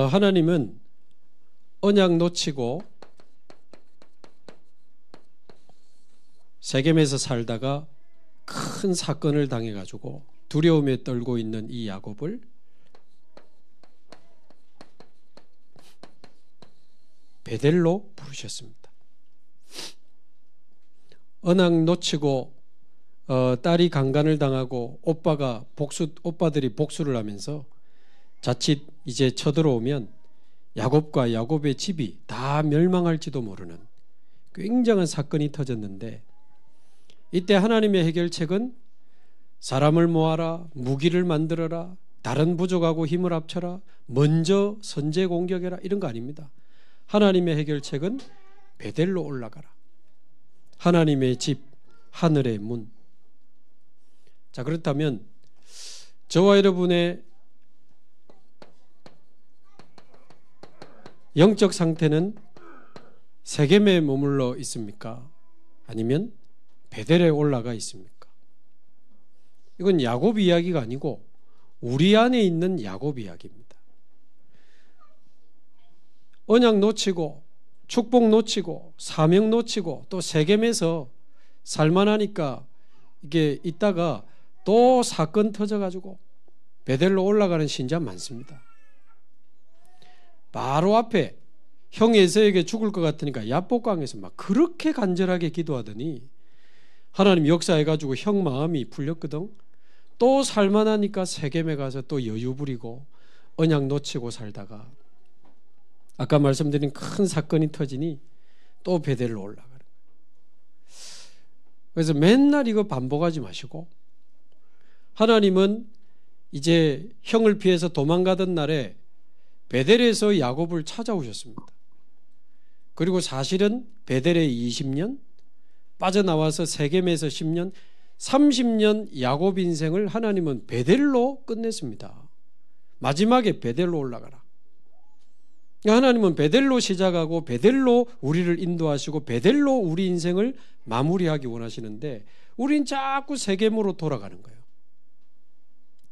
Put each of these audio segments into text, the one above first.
하나님은 언약 놓치고 세겜에서 살다가 큰 사건을 당해가지고 두려움에 떨고 있는 이 야곱을 베델로 부르셨습니다. 언약 놓치고 딸이 강간을 당하고 오빠들이 복수를 하면서 자칫 이제 쳐들어오면 야곱과 야곱의 집이 다 멸망할지도 모르는 굉장한 사건이 터졌는데, 이때 하나님의 해결책은 사람을 모아라, 무기를 만들어라, 다른 부족하고 힘을 합쳐라, 먼저 선제 공격해라, 이런 거 아닙니다. 하나님의 해결책은 베델로 올라가라. 하나님의 집, 하늘의 문. 자, 그렇다면 저와 여러분의 영적 상태는 세겜에 머물러 있습니까? 아니면 베델에 올라가 있습니까? 이건 야곱 이야기가 아니고 우리 안에 있는 야곱 이야기입니다. 언약 놓치고 축복 놓치고 사명 놓치고 또 세겜에서 살만하니까 이게 있다가 또 사건 터져가지고 베델로 올라가는 신자 많습니다. 바로 앞에 형 에서에게 죽을 것 같으니까 야복강에서 막 그렇게 간절하게 기도하더니 하나님 역사해가지고 형 마음이 풀렸거든. 또 살만하니까 세겜에 가서 또 여유 부리고 언약 놓치고 살다가 아까 말씀드린 큰 사건이 터지니 또 베델로 올라가는 거예요. 그래서 맨날 이거 반복하지 마시고, 하나님은 이제 형을 피해서 도망가던 날에 베델에서 야곱을 찾아오셨습니다. 그리고 사실은 베델에 20년, 빠져나와서 세겜에서 10년, 30년 야곱 인생을 하나님은 베델로 끝냈습니다. 마지막에 베델로 올라가라. 하나님은 베델로 시작하고 베델로 우리를 인도하시고 베델로 우리 인생을 마무리하기 원하시는데, 우린 자꾸 세겜으로 돌아가는 거예요.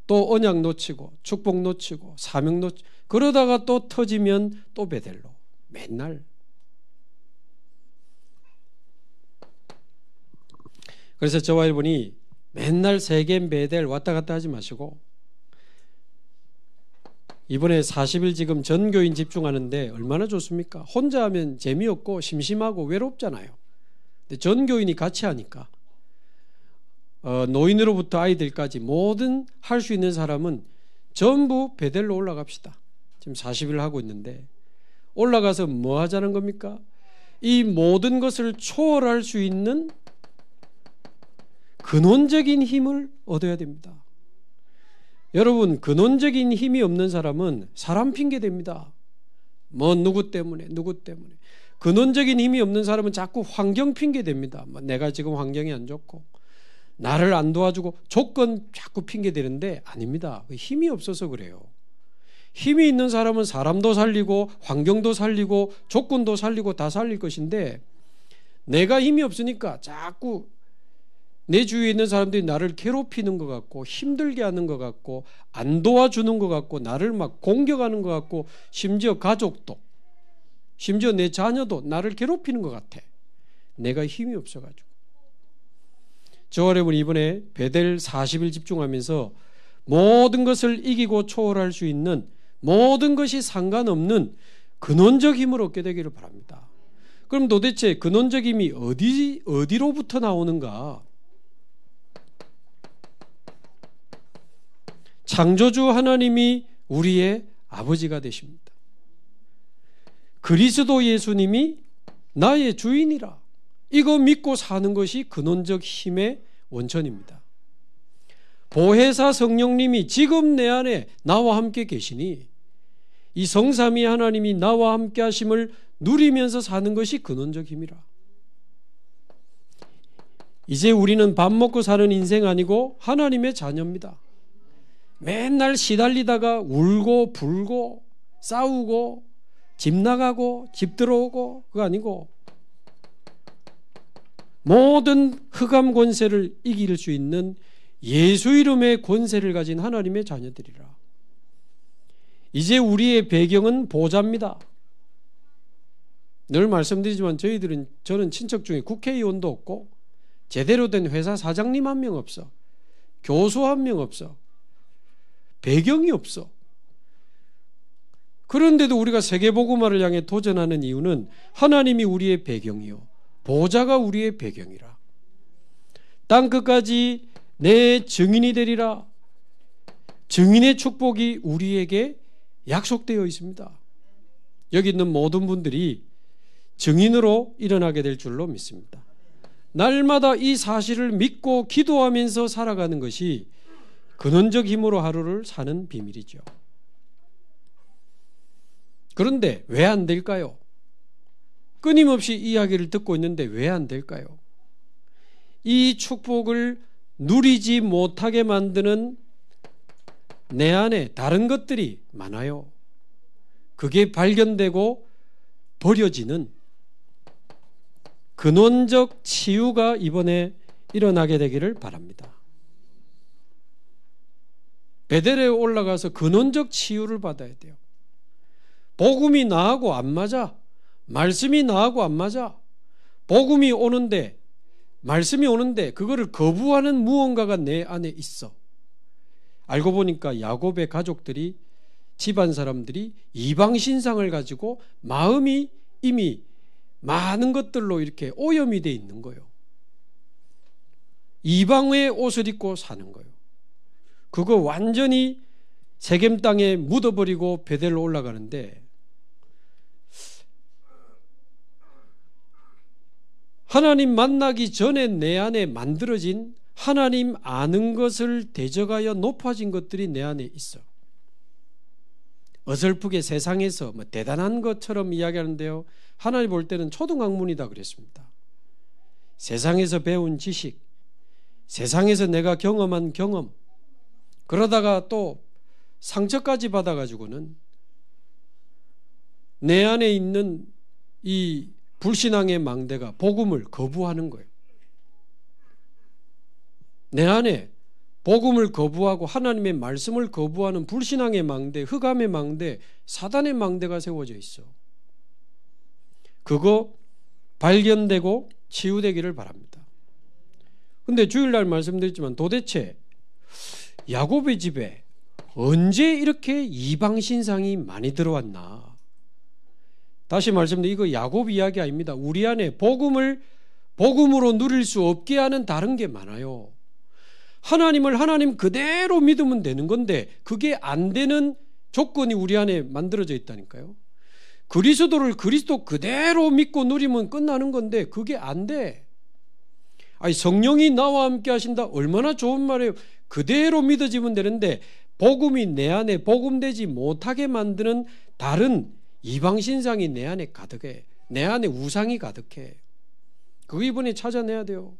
또 언약 놓치고 축복 놓치고 사명 놓치고, 그러다가 또 터지면 또 베델로 맨날. 그래서 저와 여러분이 맨날 세겜 베델 왔다 갔다 하지 마시고, 이번에 40일 지금 전교인 집중하는데 얼마나 좋습니까? 혼자 하면 재미없고 심심하고 외롭잖아요. 근데 전교인이 같이 하니까 노인으로부터 아이들까지 모든 할 수 있는 사람은 전부 베델로 올라갑시다. 지금 40일 하고 있는데 올라가서 뭐 하자는 겁니까? 이 모든 것을 초월할 수 있는 근원적인 힘을 얻어야 됩니다. 여러분, 근원적인 힘이 없는 사람은 사람 핑계 댑니다. 뭐 누구 때문에. 근원적인 힘이 없는 사람은 자꾸 환경 핑계 댑니다. 내가 지금 환경이 안 좋고 나를 안 도와주고 조건 자꾸 핑계 대는데 아닙니다. 힘이 없어서 그래요. 힘이 있는 사람은 사람도 살리고 환경도 살리고 조건도 살리고 다 살릴 것인데, 내가 힘이 없으니까 자꾸 내 주위에 있는 사람들이 나를 괴롭히는 것 같고 힘들게 하는 것 같고 안 도와주는 것 같고 나를 막 공격하는 것 같고, 심지어 가족도, 심지어 내 자녀도 나를 괴롭히는 것 같아. 내가 힘이 없어가지고. 저와 여러분, 이번에 베델 40일 집중하면서 모든 것을 이기고 초월할 수 있는, 모든 것이 상관없는 근원적 힘을 얻게 되기를 바랍니다. 그럼 도대체 근원적 힘이 어디로부터 나오는가? 창조주 하나님이 우리의 아버지가 되십니다. 그리스도 예수님이 나의 주인이라. 이거 믿고 사는 것이 근원적 힘의 원천입니다. 보혜사 성령님이 지금 내 안에 나와 함께 계시니 이 성삼위 하나님이 나와 함께 하심을 누리면서 사는 것이 근원적 힘이라. 이제 우리는 밥 먹고 사는 인생 아니고 하나님의 자녀입니다. 맨날 시달리다가 울고 불고 싸우고 집 나가고 집 들어오고 그거 아니고, 모든 흑암 권세를 이길 수 있는 예수 이름의 권세를 가진 하나님의 자녀들이라. 이제 우리의 배경은 보좌입니다. 늘 말씀드리지만 저는 친척 중에 국회의원도 없고 제대로 된 회사 사장님 한 명 없어. 교수 한 명 없어. 배경이 없어. 그런데도 우리가 세계복음화를 향해 도전하는 이유는 하나님이 우리의 배경이요 보좌가 우리의 배경이라. 땅끝까지 내 증인이 되리라. 증인의 축복이 우리에게 약속되어 있습니다. 여기 있는 모든 분들이 증인으로 일어나게 될 줄로 믿습니다. 날마다 이 사실을 믿고 기도하면서 살아가는 것이 근원적 힘으로 하루를 사는 비밀이죠. 그런데 왜 안 될까요? 끊임없이 이야기를 듣고 있는데 왜 안 될까요? 이 축복을 누리지 못하게 만드는 내 안에 다른 것들이 많아요. 그게 발견되고 버려지는 근원적 치유가 이번에 일어나게 되기를 바랍니다. 베델에 올라가서 근원적 치유를 받아야 돼요. 복음이 나하고 안 맞아. 말씀이 나하고 안 맞아. 복음이 오는데 말씀이 오는데 그거를 거부하는 무언가가 내 안에 있어. 알고 보니까 야곱의 가족들이 집안 사람들이 이방 신상을 가지고 마음이 이미 많은 것들로 이렇게 오염이 돼 있는 거예요. 이방의 옷을 입고 사는 거예요. 그거 완전히 세겜 땅에 묻어버리고 베델로 올라가는데 하나님 만나기 전에 내 안에 만들어진 하나님 아는 것을 대적하여 높아진 것들이 내 안에 있어. 어설프게 세상에서 뭐 대단한 것처럼 이야기하는데요. 하나님 볼 때는 초등학문이다 그랬습니다. 세상에서 배운 지식, 세상에서 내가 경험한 경험, 그러다가 또 상처까지 받아가지고는 내 안에 있는 이 불신앙의 망대가 복음을 거부하는 거예요. 내 안에 복음을 거부하고 하나님의 말씀을 거부하는 불신앙의 망대, 흑암의 망대, 사단의 망대가 세워져 있어. 그거 발견되고 치유되기를 바랍니다. 그런데 주일날 말씀드렸지만 도대체 야곱의 집에 언제 이렇게 이방신상이 많이 들어왔나? 다시 말씀드리면 이거 야곱 이야기 아닙니다. 우리 안에 복음으로 누릴 수 없게 하는 다른 게 많아요. 하나님을 하나님 그대로 믿으면 되는 건데 그게 안 되는 조건이 우리 안에 만들어져 있다니까요. 그리스도를 그리스도 그대로 믿고 누리면 끝나는 건데 그게 안 돼. 아니 성령이 나와 함께 하신다. 얼마나 좋은 말이에요. 그대로 믿어지면 되는데 복음이 내 안에 복음되지 못하게 만드는 다른 이방신상이 내 안에 가득해. 내 안에 우상이 가득해. 그거 이번에 찾아내야 돼요.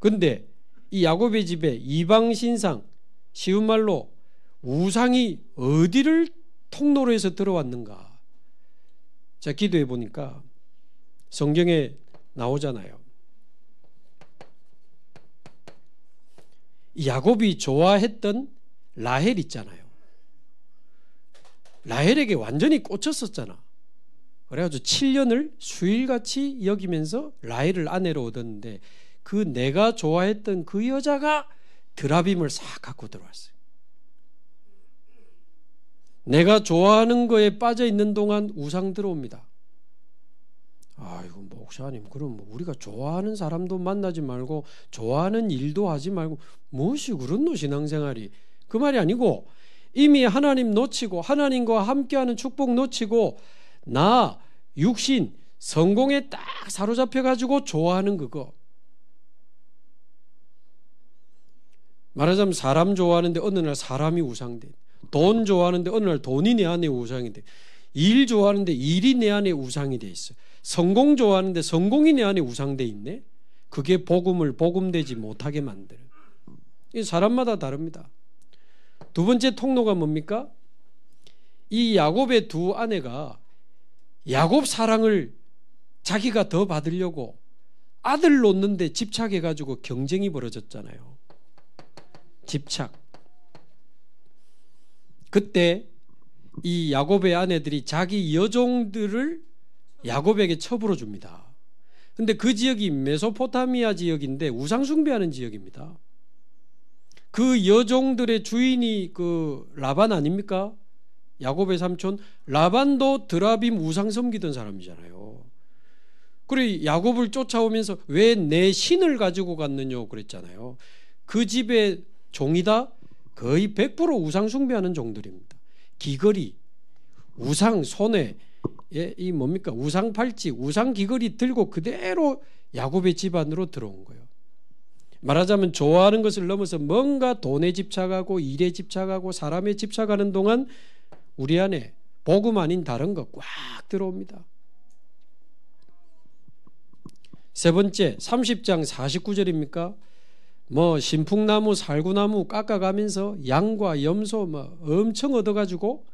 근데 이 야곱의 집에 이방신상, 쉬운 말로 우상이 어디를 통로로 해서 들어왔는가? 자, 기도해 보니까 성경에 나오잖아요. 야곱이 좋아했던 라헬 있잖아요. 라헬에게 완전히 꽂혔었잖아. 그래가지고 7년을 수일같이 여기면서 라헬을 아내로 얻었는데 그 내가 좋아했던 그 여자가 드라빔을 싹 갖고 들어왔어요. 내가 좋아하는 거에 빠져 있는 동안 우상 들어옵니다. 아이고 목사님 그럼 뭐 우리가 좋아하는 사람도 만나지 말고 좋아하는 일도 하지 말고 무엇이 그런 노 신앙생활이 그 말이 아니고 이미 하나님 놓치고 하나님과 함께하는 축복 놓치고 나 육신 성공에 딱 사로잡혀 가지고 좋아하는 그거 말하자면 사람 좋아하는데 어느 날 사람이 우상돼. 돈 좋아하는데 어느 날 돈이 내 안에 우상이 돼. 일 좋아하는데 일이 내 안에 우상이 돼 있어. 성공 좋아하는데 성공이 내 안에 우상돼 있네. 그게 복음을 복음되지 못하게 만드는. 이 사람마다 다릅니다. 두 번째 통로가 뭡니까? 이 야곱의 두 아내가 야곱 사랑을 자기가 더 받으려고 아들 놓는데 집착해가지고 경쟁이 벌어졌잖아요. 집착. 그때 이 야곱의 아내들이 자기 여종들을 야곱에게 첩으로 줍니다. 근데 그 지역이 메소포타미아 지역인데 우상 숭배하는 지역입니다. 그 여종들의 주인이 그 라반 아닙니까? 야곱의 삼촌 라반도 드라빔 우상 섬기던 사람이잖아요. 그래 야곱을 쫓아오면서 왜 내 신을 가지고 갔느냐 그랬잖아요. 그 집의 종이다 거의 100% 우상 숭배하는 종들입니다. 귀걸이, 우상 손에 이 뭡니까? 우상 팔찌, 우상 귀걸이 들고 그대로 야곱의 집 안으로 들어온 거예요. 말하자면 좋아하는 것을 넘어서 뭔가 돈에 집착하고 일에 집착하고 사람에 집착하는 동안 우리 안에 복음 아닌 다른 것 꽉 들어옵니다. 세 번째 30장 49절입니까? 뭐 신풍나무 살구나무 깎아가면서 양과 염소 뭐 엄청 얻어가지고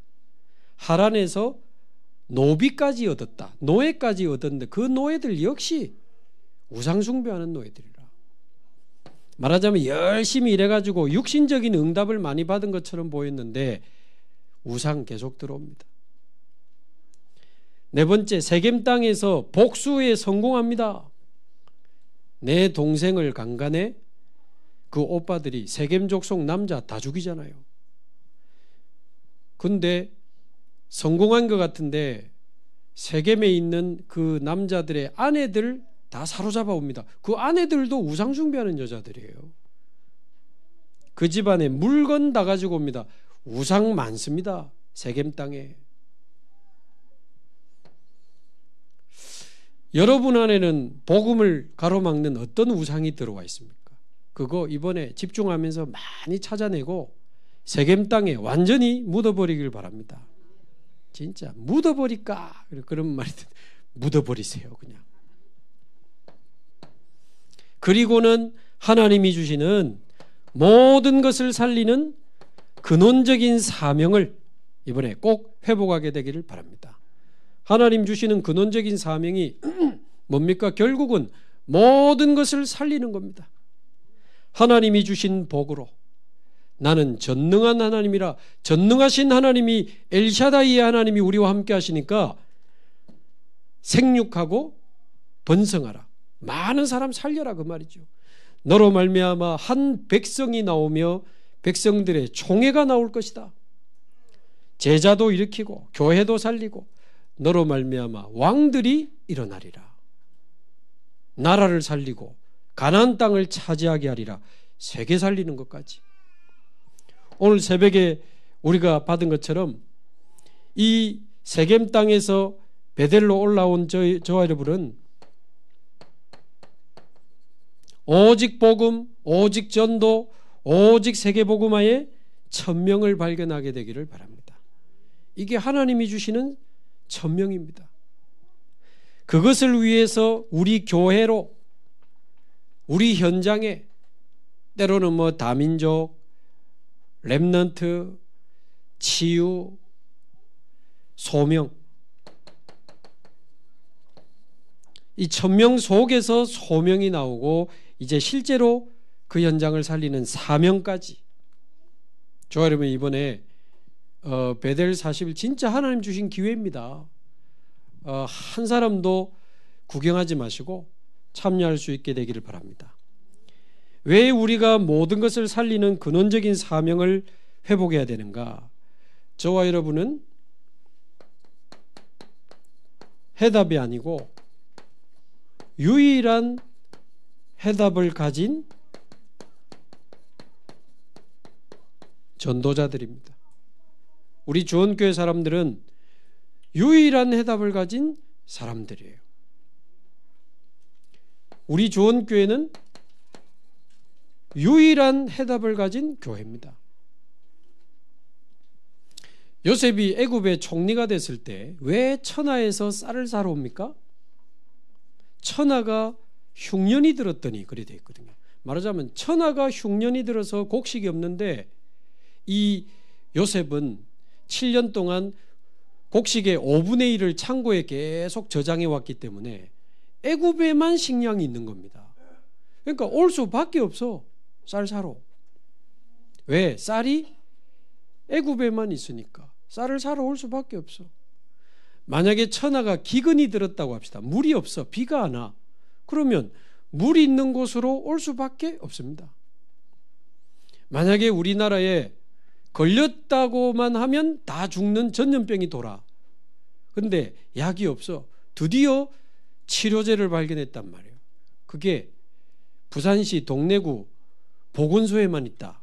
하란에서 노비까지 얻었다. 노예까지 얻었는데 그 노예들 역시 우상숭배하는 노예들이라. 말하자면 열심히 일해가지고 육신적인 응답을 많이 받은 것처럼 보였는데 우상 계속 들어옵니다. 네 번째 세겜 땅에서 복수에 성공합니다. 내 동생을 강간해 그 오빠들이 세겜 족속 남자 다 죽이잖아요. 근데 성공한 것 같은데 세겜에 있는 그 남자들의 아내들 다 사로잡아 옵니다. 그 아내들도 우상 숭배하는 여자들이에요. 그 집안에 물건 다 가지고 옵니다. 우상 많습니다. 세겜 땅에. 여러분 안에는 복음을 가로막는 어떤 우상이 들어와 있습니까? 그거 이번에 집중하면서 많이 찾아내고 세겜 땅에 완전히 묻어버리길 바랍니다. 진짜 묻어버릴까? 그런 말이 묻어버리세요 그냥. 그리고는 하나님이 주시는 모든 것을 살리는 근원적인 사명을 이번에 꼭 회복하게 되기를 바랍니다. 하나님 주시는 근원적인 사명이 뭡니까? 결국은 모든 것을 살리는 겁니다. 하나님이 주신 복으로 나는 전능한 하나님이라 전능하신 하나님이 엘샤다이의 하나님이 우리와 함께 하시니까 생육하고 번성하라. 많은 사람 살려라 그 말이죠. 너로 말미암아 한 백성이 나오며 백성들의 총회가 나올 것이다. 제자도 일으키고 교회도 살리고 너로 말미암아 왕들이 일어나리라. 나라를 살리고 가나안 땅을 차지하게 하리라. 세계 살리는 것까지. 오늘 새벽에 우리가 받은 것처럼 이 세겜 땅에서 베델로 올라온 저와 여러분은 오직 복음, 오직 전도, 오직 세계복음화의 천명을 발견하게 되기를 바랍니다. 이게 하나님이 주시는 천명입니다. 그것을 위해서 우리 교회로 우리 현장에 때로는 뭐 다민족, 렘넌트, 치유, 소명 이 천명 속에서 소명이 나오고 이제 실제로 그 현장을 살리는 사명까지. 저 여러분 이번에 베델 40일 진짜 하나님 주신 기회입니다. 한 사람도 구경하지 마시고 참여할 수 있게 되기를 바랍니다. 왜 우리가 모든 것을 살리는 근원적인 사명을 회복해야 되는가? 저와 여러분은 해답이 아니고 유일한 해답을 가진 전도자들입니다. 우리 주원교회 사람들은 유일한 해답을 가진 사람들이에요. 우리 주원교회는 유일한 해답을 가진 교회입니다. 요셉이 애굽의 총리가 됐을 때 왜 천하에서 쌀을 사러 옵니까? 천하가 흉년이 들었더니 그래 되어 있거든요. 말하자면 천하가 흉년이 들어서 곡식이 없는데 이 요셉은 7년 동안 곡식의 5분의 1을 창고에 계속 저장해 왔기 때문에 애굽에만 식량이 있는 겁니다. 그러니까 올 수밖에 없어. 쌀 사러. 왜? 쌀이 애굽에만 있으니까 쌀을 사러 올 수밖에 없어. 만약에 천하가 기근이 들었다고 합시다. 물이 없어. 비가 안 와. 그러면 물이 있는 곳으로 올 수밖에 없습니다. 만약에 우리나라에 걸렸다고만 하면 다 죽는 전염병이 돌아. 근데 약이 없어. 드디어 치료제를 발견했단 말이에요. 그게 부산시 동래구 보건소에만 있다.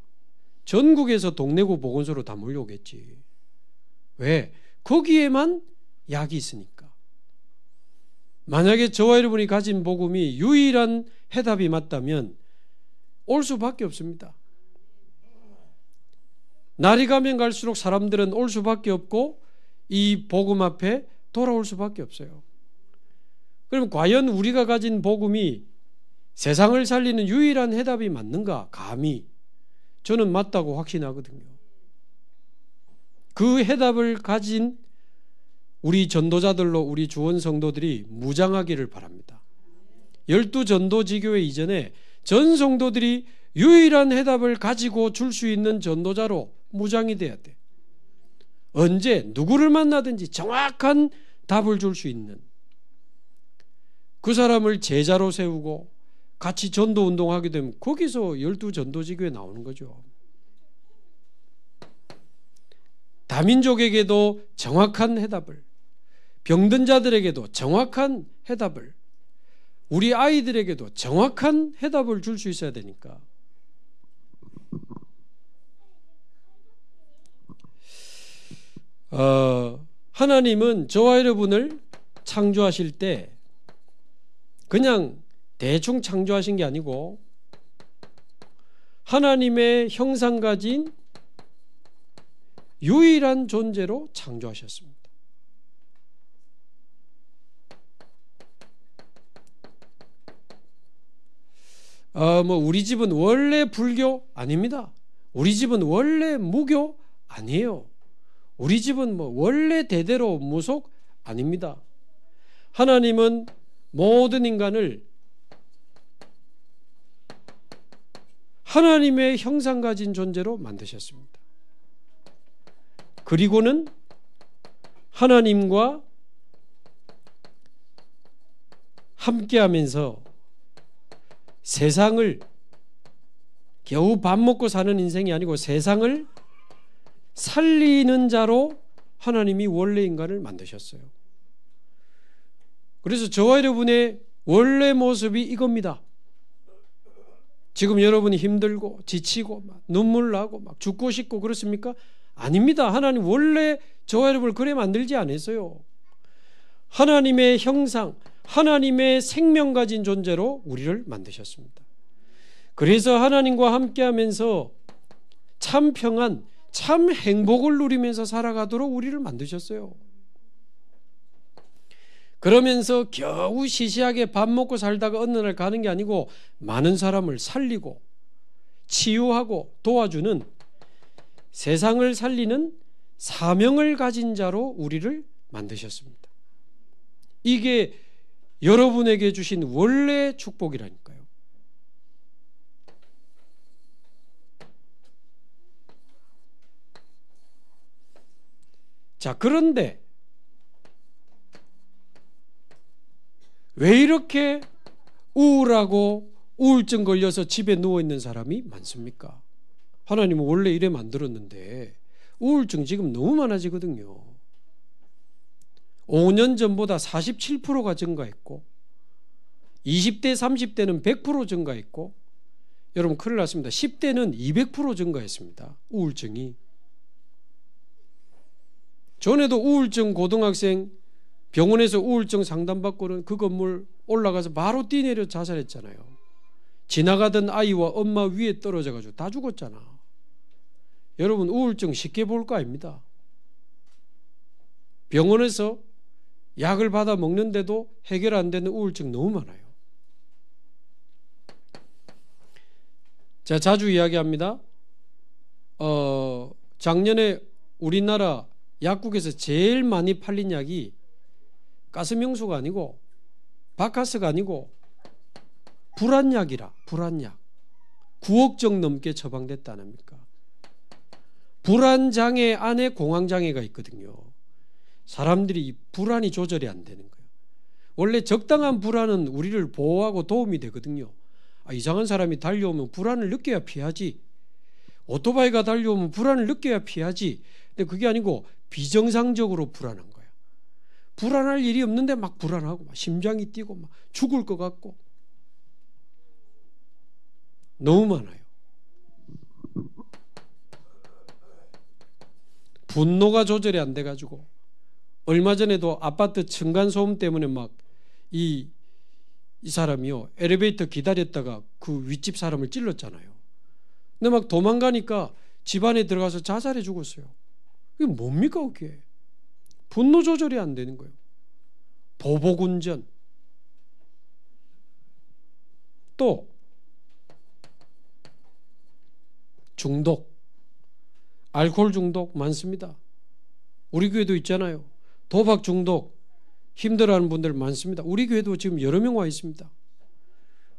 전국에서 동래구 보건소로 다 몰려오겠지. 왜? 거기에만 약이 있으니까. 만약에 저와 여러분이 가진 복음이 유일한 해답이 맞다면 올 수밖에 없습니다. 날이 가면 갈수록 사람들은 올 수밖에 없고 이 복음 앞에 돌아올 수밖에 없어요. 그럼 과연 우리가 가진 복음이 세상을 살리는 유일한 해답이 맞는가? 감히 저는 맞다고 확신하거든요. 그 해답을 가진 우리 전도자들로 우리 주원 성도들이 무장하기를 바랍니다. 12전도지교회 이전에 전 성도들이 유일한 해답을 가지고 줄 수 있는 전도자로 무장이 돼야 돼. 언제 누구를 만나든지 정확한 답을 줄 수 있는 그 사람을 제자로 세우고 같이 전도운동하게 되면 거기서 12전도지교에 나오는 거죠. 다민족에게도 정확한 해답을, 병든 자들에게도 정확한 해답을, 우리 아이들에게도 정확한 해답을 줄 수 있어야 되니까. 하나님은 저와 여러분을 창조하실 때 그냥 대충 창조하신 게 아니고 하나님의 형상 가진 유일한 존재로 창조하셨습니다. 우리 집은 원래 불교 아닙니다. 우리 집은 원래 무교 아니에요. 우리 집은 원래 대대로 무속 아닙니다. 하나님은 모든 인간을 하나님의 형상 가진 존재로 만드셨습니다. 그리고는 하나님과 함께하면서 세상을 겨우 밥 먹고 사는 인생이 아니고 세상을 살리는 자로 하나님이 원래 인간을 만드셨어요. 그래서 저와 여러분의 원래 모습이 이겁니다. 지금 여러분이 힘들고 지치고 막 눈물 나고 막 죽고 싶고 그렇습니까? 아닙니다. 하나님 원래 저와 여러분을 그래 만들지 않았어요. 하나님의 형상, 하나님의 생명 가진 존재로 우리를 만드셨습니다. 그래서 하나님과 함께하면서 참 평안, 참 행복을 누리면서 살아가도록 우리를 만드셨어요. 그러면서 겨우 시시하게 밥 먹고 살다가 어느 날 가는 게 아니고 많은 사람을 살리고 치유하고 도와주는 세상을 살리는 사명을 가진 자로 우리를 만드셨습니다. 이게 여러분에게 주신 원래 축복이라니까요. 자, 그런데 왜 이렇게 우울하고 우울증 걸려서 집에 누워있는 사람이 많습니까? 하나님은 원래 이래 만들었는데 우울증 지금 너무 많아지거든요. 5년 전보다 47%가 증가했고 20대 30대는 100% 증가했고 여러분 큰일 났습니다. 10대는 200% 증가했습니다. 우울증이. 전에도 우울증 고등학생 병원에서 우울증 상담받고는 그 건물 올라가서 바로 뛰내려 자살했잖아요. 지나가던 아이와 엄마 위에 떨어져가지고 다 죽었잖아. 여러분 우울증 쉽게 볼 거 아닙니다. 병원에서 약을 받아 먹는데도 해결 안 되는 우울증 너무 많아요. 제가 자주 이야기합니다. 작년에 우리나라 약국에서 제일 많이 팔린 약이 가스명수가 아니고 바카스가 아니고 불안약이라. 불안약 9억 정 넘게 처방됐다 안 합니까? 불안장애 안에 공황장애가 있거든요. 사람들이 이 불안이 조절이 안 되는 거예요. 원래 적당한 불안은 우리를 보호하고 도움이 되거든요. 이상한 사람이 달려오면 불안을 느껴야 피하지. 오토바이가 달려오면 불안을 느껴야 피하지. 근데 그게 아니고 비정상적으로 불안한 거야. 불안할 일이 없는데 막 불안하고 막 심장이 뛰고 막 죽을 것 같고 너무 많아요. 분노가 조절이 안 돼가지고 얼마 전에도 아파트 층간소음 때문에 막 이 사람이요 엘리베이터 기다렸다가 그 윗집 사람을 찔렀잖아요. 근데 막 도망가니까 집 안에 들어가서 자살해 죽었어요. 이게 뭡니까 그게? 분노 조절이 안 되는 거예요. 보복운전. 또 중독, 알코올 중독 많습니다. 우리 교회도 있잖아요. 도박 중독 힘들어하는 분들 많습니다. 우리 교회도 지금 여러 명 와 있습니다.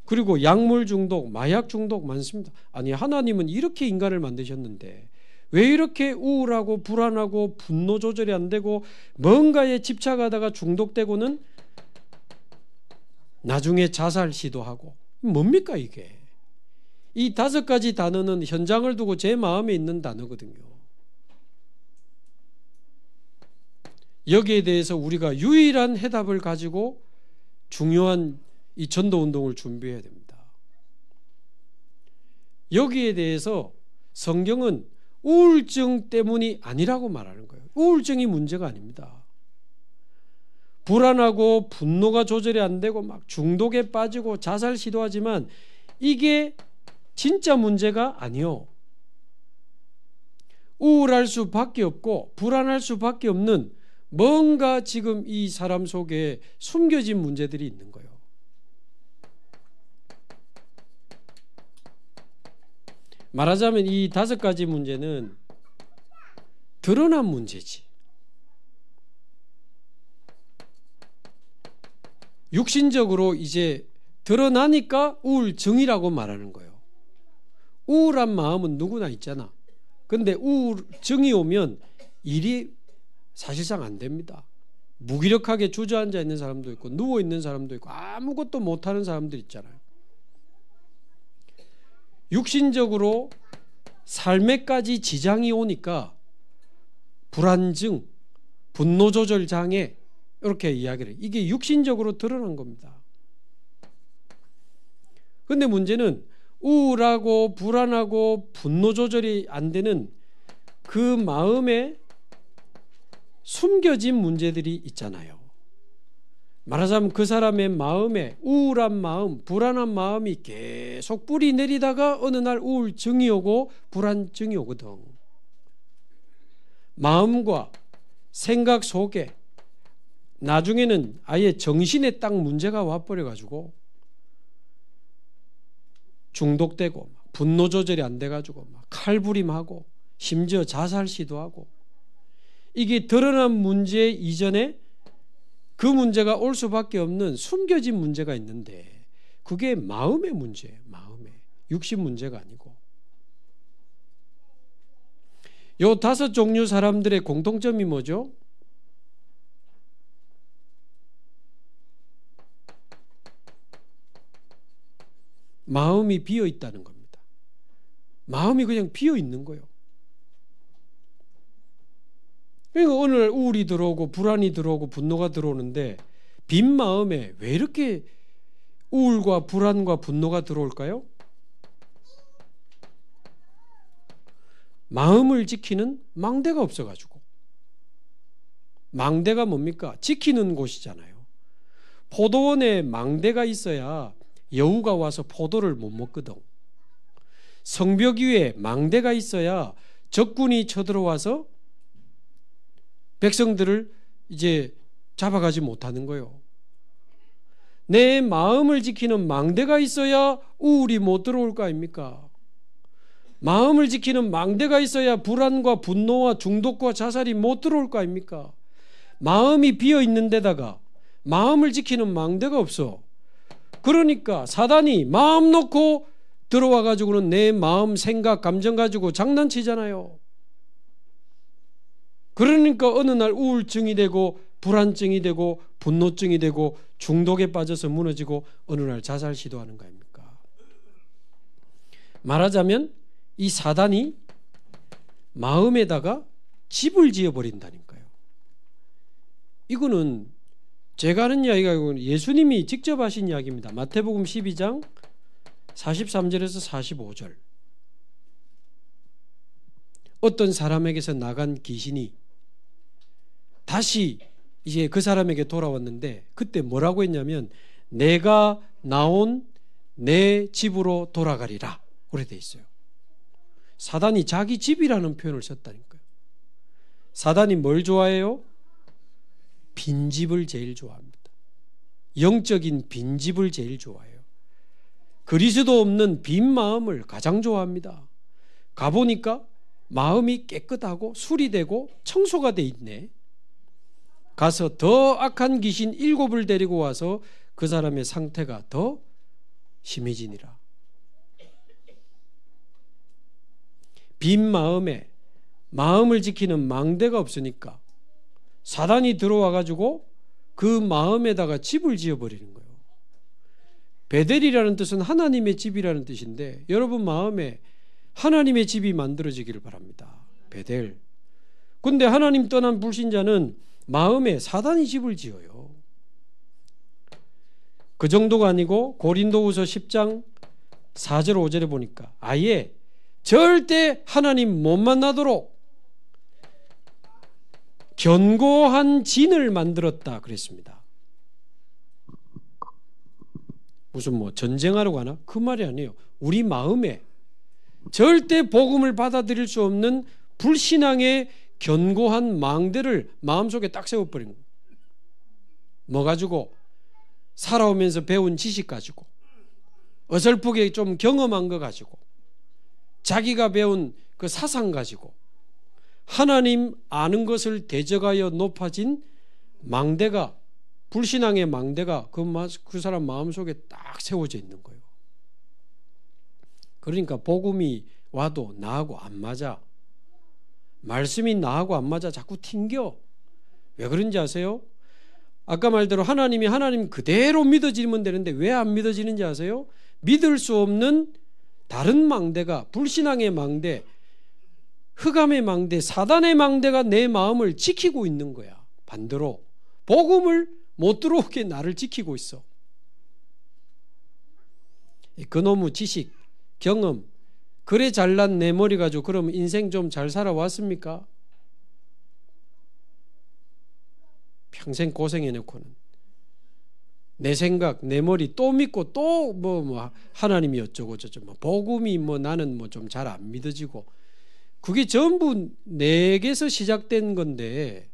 그리고 약물 중독, 마약 중독 많습니다. 아니 하나님은 이렇게 인간을 만드셨는데 왜 이렇게 우울하고 불안하고 분노 조절이 안 되고 뭔가에 집착하다가 중독되고는 나중에 자살 시도하고 뭡니까 이게? 이 5가지 단어는 현장을 두고 제 마음에 있는 단어거든요. 여기에 대해서 우리가 유일한 해답을 가지고 중요한 이 전도운동을 준비해야 됩니다. 여기에 대해서 성경은 우울증 때문이 아니라고 말하는 거예요. 우울증이 문제가 아닙니다. 불안하고 분노가 조절이 안 되고 막 중독에 빠지고 자살 시도하지만 이게 진짜 문제가 아니요. 우울할 수밖에 없고 불안할 수밖에 없는 뭔가 지금 이 사람 속에 숨겨진 문제들이 있는 거예요. 말하자면 이 5가지 문제는 드러난 문제지. 육신적으로 이제 드러나니까 우울증이라고 말하는 거예요. 우울한 마음은 누구나 있잖아. 근데 우울증이 오면 일이 사실상 안 됩니다. 무기력하게 주저앉아 있는 사람도 있고 누워 있는 사람도 있고 아무것도 못하는 사람들 있잖아요. 육신적으로 삶에까지 지장이 오니까 불안증, 분노 조절 장애 이렇게 이야기를 해요. 이게 육신적으로 드러난 겁니다. 그런데 문제는 우울하고 불안하고 분노 조절이 안 되는 그 마음에 숨겨진 문제들이 있잖아요. 말하자면 그 사람의 마음에 우울한 마음, 불안한 마음이 계속 뿌리 내리다가 어느 날 우울증이 오고 불안증이 오거든. 마음과 생각 속에 나중에는 아예 정신에 딱 문제가 와버려가지고 중독되고 분노 조절이 안 돼가지고 막 칼부림하고 심지어 자살 시도하고 이게 드러난 문제 이전에 그 문제가 올 수밖에 없는 숨겨진 문제가 있는데 그게 마음의 문제예요. 마음의 육신 문제가 아니고. 요 5종류 사람들의 공통점이 뭐죠? 마음이 비어 있다는 겁니다. 마음이 그냥 비어 있는 거예요. 그러니까 오늘 우울이 들어오고 불안이 들어오고 분노가 들어오는데 빈 마음에 왜 이렇게 우울과 불안과 분노가 들어올까요? 마음을 지키는 망대가 없어가지고. 망대가 뭡니까? 지키는 곳이잖아요. 포도원에 망대가 있어야 여우가 와서 포도를 못 먹거든. 성벽 위에 망대가 있어야 적군이 쳐들어와서 백성들을 이제 잡아가지 못하는 거예요. 내 마음을 지키는 망대가 있어야 우울이 못 들어올 거 아닙니까? 마음을 지키는 망대가 있어야 불안과 분노와 중독과 자살이 못 들어올 거 아닙니까? 마음이 비어 있는 데다가 마음을 지키는 망대가 없어. 그러니까 사단이 마음 놓고 들어와 가지고는 내 마음, 생각, 감정 가지고 장난치잖아요. 그러니까 어느 날 우울증이 되고 불안증이 되고 분노증이 되고 중독에 빠져서 무너지고 어느 날 자살 시도하는 거 아닙니까? 말하자면 이 사단이 마음에다가 집을 지어버린다니까요. 이거는 제가 하는 이야기가 아니고 예수님이 직접 하신 이야기입니다. 마태복음 12장 43절에서 45절. 어떤 사람에게서 나간 귀신이 다시 이제 그 사람에게 돌아왔는데 그때 뭐라고 했냐면 내가 나온 내 집으로 돌아가리라. 그래 돼 있어요. 사단이 자기 집이라는 표현을 썼다니까요. 사단이 뭘 좋아해요? 빈집을 제일 좋아합니다. 영적인 빈집을 제일 좋아해요. 그리스도 없는 빈 마음을 가장 좋아합니다. 가보니까 마음이 깨끗하고 수리되고 청소가 돼 있네. 가서 더 악한 귀신 7을 데리고 와서 그 사람의 상태가 더 심해지니라. 빈 마음에 마음을 지키는 망대가 없으니까 사단이 들어와 가지고 그 마음에다가 집을 지어버리는 거예요. 베델이라는 뜻은 하나님의 집이라는 뜻인데 여러분 마음에 하나님의 집이 만들어지기를 바랍니다. 베델. 근데 하나님 떠난 불신자는 마음에 사단이 집을 지어요. 그 정도가 아니고 고린도후서 10장 4절 5절에 보니까 아예 절대 하나님 못 만나도록 견고한 진을 만들었다 그랬습니다. 무슨 뭐 전쟁하러 가나? 그 말이 아니에요. 우리 마음에 절대 복음을 받아들일 수 없는 불신앙의 견고한 망대를 마음속에 딱 세워버린 거예요. 뭐 가지고? 살아오면서 배운 지식 가지고 어설프게 좀 경험한 거 가지고 자기가 배운 그 사상 가지고 하나님 아는 것을 대적하여 높아진 망대가 불신앙의 망대가 그 사람 마음속에 딱 세워져 있는 거예요. 그러니까 복음이 와도 나하고 안 맞아. 말씀이 나하고 안 맞아. 자꾸 튕겨. 왜 그런지 아세요? 아까 말대로 하나님이 하나님 그대로 믿어지면 되는데 왜 안 믿어지는지 아세요? 믿을 수 없는 다른 망대가 불신앙의 망대, 흑암의 망대, 사단의 망대가 내 마음을 지키고 있는 거야. 반대로 복음을 못 들어오게 나를 지키고 있어. 그놈의 지식, 경험, 그래 잘난 내 머리 가지고 그러면 인생 좀 잘 살아왔습니까? 평생 고생해놓고는 내 생각, 내 머리 또 믿고 또 뭐 하나님이 어쩌고 저쩌고 뭐 복음이 뭐 나는 뭐 좀 잘 안 믿어지고 그게 전부 내게서 시작된 건데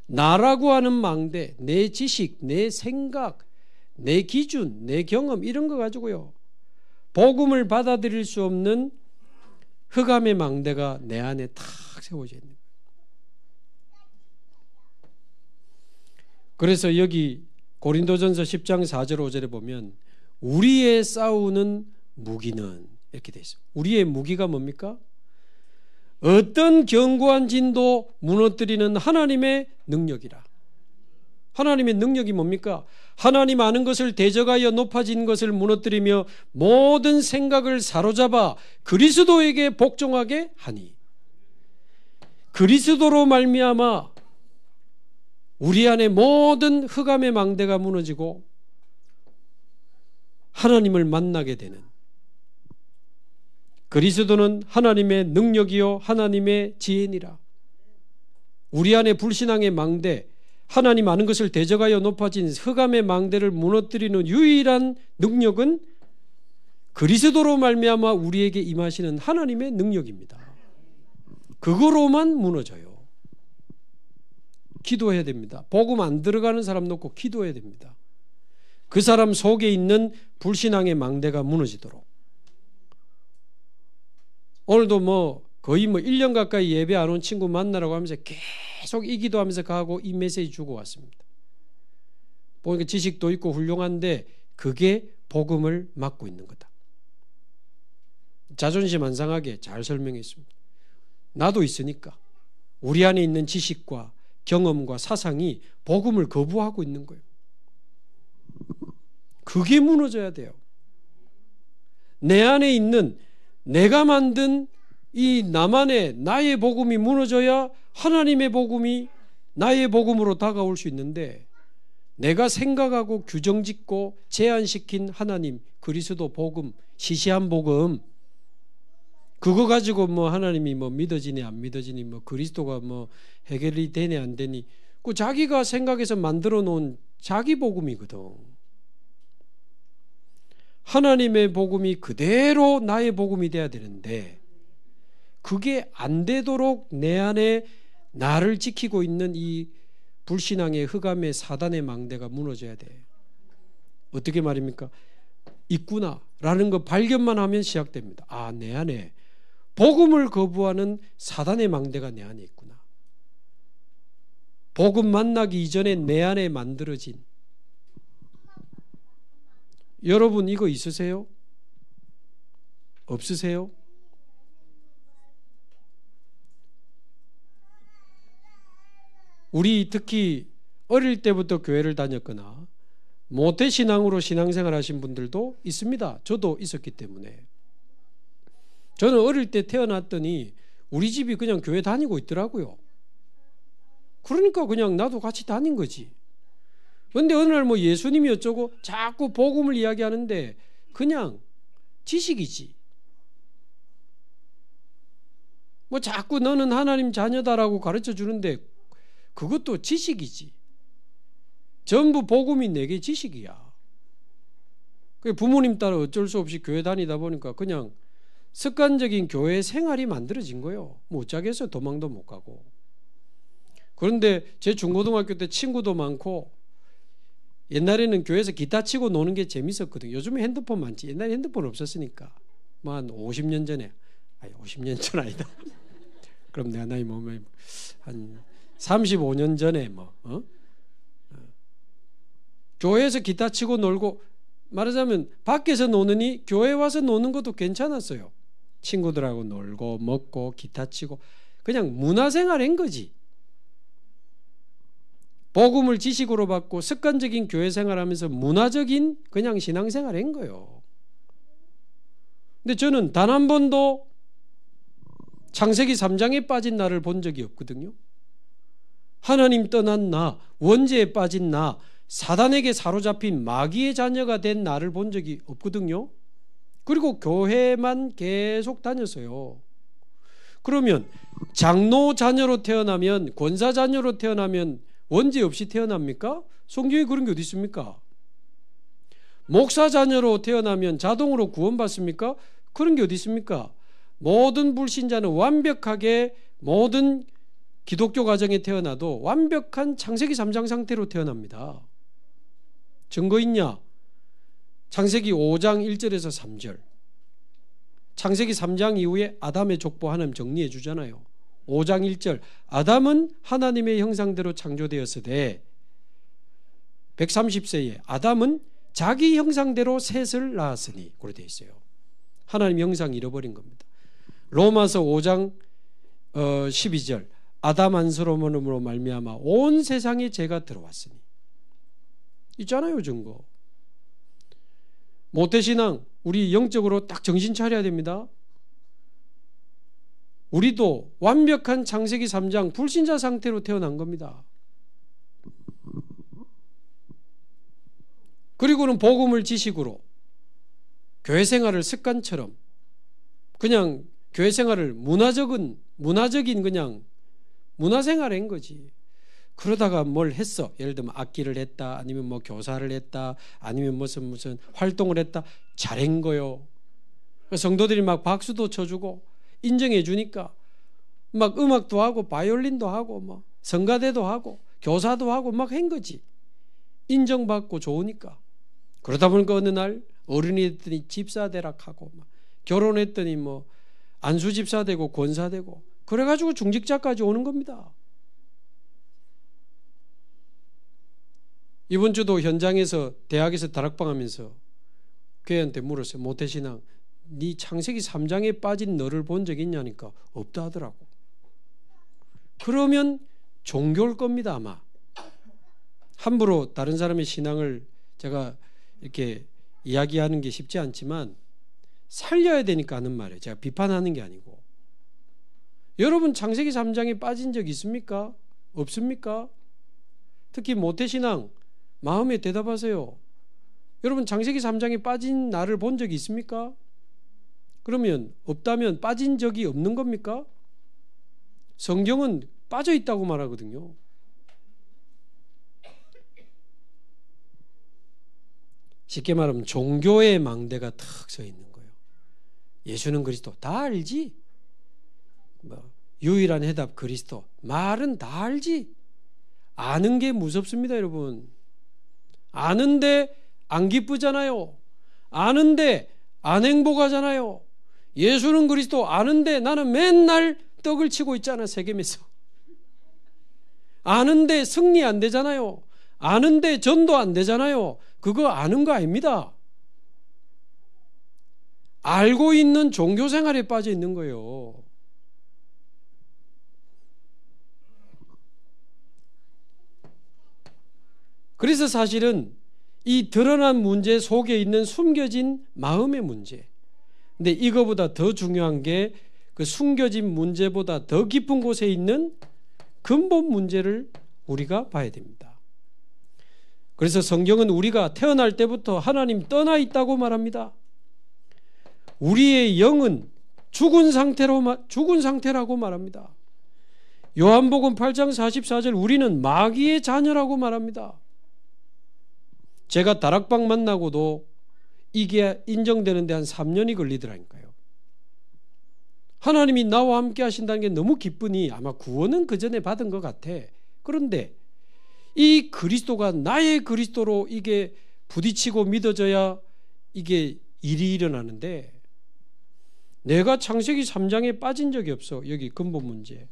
나라고 하는 망대, 내 지식, 내 생각, 내 기준, 내 경험 이런 거 가지고요. 복음을 받아들일 수 없는 흑암의 망대가 내 안에 탁 세워져 있는 거예요. 그래서 여기 고린도전서 10장 4절 5절에 보면 우리의 싸우는 무기는 이렇게 돼 있어요. 우리의 무기가 뭡니까? 어떤 견고한 진도 무너뜨리는 하나님의 능력이라. 하나님의 능력이 뭡니까? 하나님 아는 것을 대적하여 높아진 것을 무너뜨리며 모든 생각을 사로잡아 그리스도에게 복종하게 하니 그리스도로 말미암아 우리 안에 모든 흑암의 망대가 무너지고 하나님을 만나게 되는 그리스도는 하나님의 능력이요 하나님의 지혜니라. 우리 안에 불신앙의 망대, 하나님 아는 것을 대적하여 높아진 흑암의 망대를 무너뜨리는 유일한 능력은 그리스도로 말미암아 우리에게 임하시는 하나님의 능력입니다. 그거로만 무너져요. 기도해야 됩니다. 복음 안 들어가는 사람 놓고 기도해야 됩니다. 그 사람 속에 있는 불신앙의 망대가 무너지도록. 오늘도 뭐 거의 1년 가까이 예배 안 온 친구 만나라고 하면서 계속 이 기도하면서 가고 이 메시지 주고 왔습니다. 보니까 지식도 있고 훌륭한데 그게 복음을 막고 있는 거다. 자존심 안 상하게 잘 설명했습니다. 나도 있으니까 우리 안에 있는 지식과 경험과 사상이 복음을 거부하고 있는 거예요. 그게 무너져야 돼요. 내 안에 있는 내가 만든 이 나만의 나의 복음이 무너져야 하나님의 복음이 나의 복음으로 다가올 수 있는데, 내가 생각하고 규정짓고 제한시킨 하나님, 그리스도 복음, 시시한 복음, 그거 가지고 뭐 하나님이 뭐 믿어지니 안 믿어지니, 뭐 그리스도가 뭐 해결이 되니 안 되니, 그 자기가 생각해서 만들어 놓은 자기 복음이거든. 하나님의 복음이 그대로 나의 복음이 돼야 되는데, 그게 안 되도록 내 안에 나를 지키고 있는 이 불신앙의 흑암의 사단의 망대가 무너져야 돼. 어떻게 말입니까? 있구나 라는 거 발견만 하면 시작됩니다. 아, 내 안에 복음을 거부하는 사단의 망대가 내 안에 있구나. 복음 만나기 이전에 내 안에 만들어진. 여러분 이거 있으세요? 없으세요? 우리 특히 어릴 때부터 교회를 다녔거나 모태신앙으로 신앙생활 하신 분들도 있습니다. 저도 있었기 때문에. 저는 어릴 때 태어났더니 우리 집이 그냥 교회 다니고 있더라고요. 그러니까 그냥 나도 같이 다닌 거지. 그런데 어느 날 뭐 예수님이 어쩌고 자꾸 복음을 이야기하는데 그냥 지식이지. 뭐 자꾸 너는 하나님 자녀다라고 가르쳐 주는데 그것도 지식이지. 전부 복음이 내게 지식이야. 부모님 따라 어쩔 수 없이 교회 다니다 보니까 그냥 습관적인 교회 생활이 만들어진 거예요. 못 자겠어요. 도망도 못 가고. 그런데 제 중고등학교 때 친구도 많고, 옛날에는 교회에서 기타 치고 노는 게 재밌었거든요. 요즘에 핸드폰 많지. 옛날에 핸드폰 없었으니까. 뭐 한 50년 전에, 아니 50년 전 아니다. 그럼 내가 나이 뭐면 한 35년 전에 교회에서 기타 치고 놀고, 말하자면 밖에서 노느니 교회 와서 노는 것도 괜찮았어요. 친구들하고 놀고 먹고 기타 치고 그냥 문화생활 한 거지. 복음을 지식으로 받고 습관적인 교회 생활하면서 문화적인 그냥 신앙생활 한 거예요. 근데 저는 단 한 번도 창세기 3장에 빠진 나를 본 적이 없거든요. 하나님 떠난 나, 원죄에 빠진 나, 사단에게 사로잡힌 마귀의 자녀가 된 나를 본 적이 없거든요. 그리고 교회만 계속 다녔어요. 그러면 장로 자녀로 태어나면, 권사 자녀로 태어나면 원죄 없이 태어납니까? 성경에 그런 게 어디 있습니까? 목사 자녀로 태어나면 자동으로 구원받습니까? 그런 게 어디 있습니까? 모든 불신자는 완벽하게 모든 기독교 가정에 태어나도 완벽한 창세기 3장 상태로 태어납니다. 증거 있냐? 창세기 5장 1절에서 3절. 창세기 3장 이후에 아담의 족보 하나님 정리해 주잖아요. 5장 1절. 아담은 하나님의 형상대로 창조되었으되 130세에 아담은 자기 형상대로 셋을 낳았으니, 그렇게 되어 있어요. 하나님 형상 잃어버린 겁니다. 로마서 5장 12절. 아담 안스러움으로 말미암아 온 세상에 죄가 들어왔으니. 있잖아요, 증거. 모태신앙, 우리 영적으로 딱 정신 차려야 됩니다. 우리도 완벽한 창세기 3장 불신자 상태로 태어난 겁니다. 그리고는 복음을 지식으로 교회 생활을 습관처럼 그냥 교회 생활을 문화적인 그냥 문화생활을 한 거지. 그러다가 뭘 했어. 예를 들면 악기를 했다, 아니면 뭐 교사를 했다, 아니면 무슨 활동을 했다. 잘한 거요. 성도들이 막 박수도 쳐주고 인정해 주니까 막 음악도 하고 바이올린도 하고 뭐 성가대도 하고 교사도 하고 막 한 거지. 인정받고 좋으니까. 그러다 보니까 어느 날 어른이 됐더니 집사 되락하고 막 결혼했더니 뭐 안수 집사 되고 권사 되고 그래가지고 중직자까지 오는 겁니다. 이번 주도 현장에서 대학에서 다락방 하면서 걔한테 물었어요. 모태신앙, 네 창세기 3장에 빠진 너를 본 적 있냐니까 없다 하더라고. 그러면 종교일 겁니다. 아마 함부로 다른 사람의 신앙을 제가 이렇게 이야기하는 게 쉽지 않지만 살려야 되니까 하는 말이에요. 제가 비판하는 게 아니고. 여러분 창세기 3장에 빠진 적 있습니까? 없습니까? 특히 모태신앙 마음에 대답하세요. 여러분 창세기 3장에 빠진 나를 본 적이 있습니까? 그러면 없다면 빠진 적이 없는 겁니까? 성경은 빠져 있다고 말하거든요. 쉽게 말하면 종교의 망대가 탁 서 있는 거예요. 예수는 그리스도 다 알지? 유일한 해답 그리스도 말은 다 알지? 아는 게 무섭습니다, 여러분. 아는데 안 기쁘잖아요. 아는데 안 행복하잖아요. 예수는 그리스도 아는데 나는 맨날 떡을 치고 있잖아, 세겜에서. 아는데 승리 안 되잖아요. 아는데 전도 안 되잖아요. 그거 아는 거 아닙니다. 알고 있는 종교 생활에 빠져 있는 거예요. 그래서 사실은 이 드러난 문제 속에 있는 숨겨진 마음의 문제. 근데 이거보다 더 중요한 게 그 숨겨진 문제보다 더 깊은 곳에 있는 근본 문제를 우리가 봐야 됩니다. 그래서 성경은 우리가 태어날 때부터 하나님 떠나 있다고 말합니다. 우리의 영은 죽은 상태라고 말합니다. 요한복음 8장 44절 우리는 마귀의 자녀라고 말합니다. 제가 다락방 만나고도 이게 인정되는데 한 3년이 걸리더라니까요. 하나님이 나와 함께 하신다는 게 너무 기쁘니 아마 구원은 그 전에 받은 것 같아. 그런데 이 그리스도가 나의 그리스도로 이게 부딪히고 믿어져야 이게 일이 일어나는데 내가 창세기 3장에 빠진 적이 없어. 여기 근본 문제.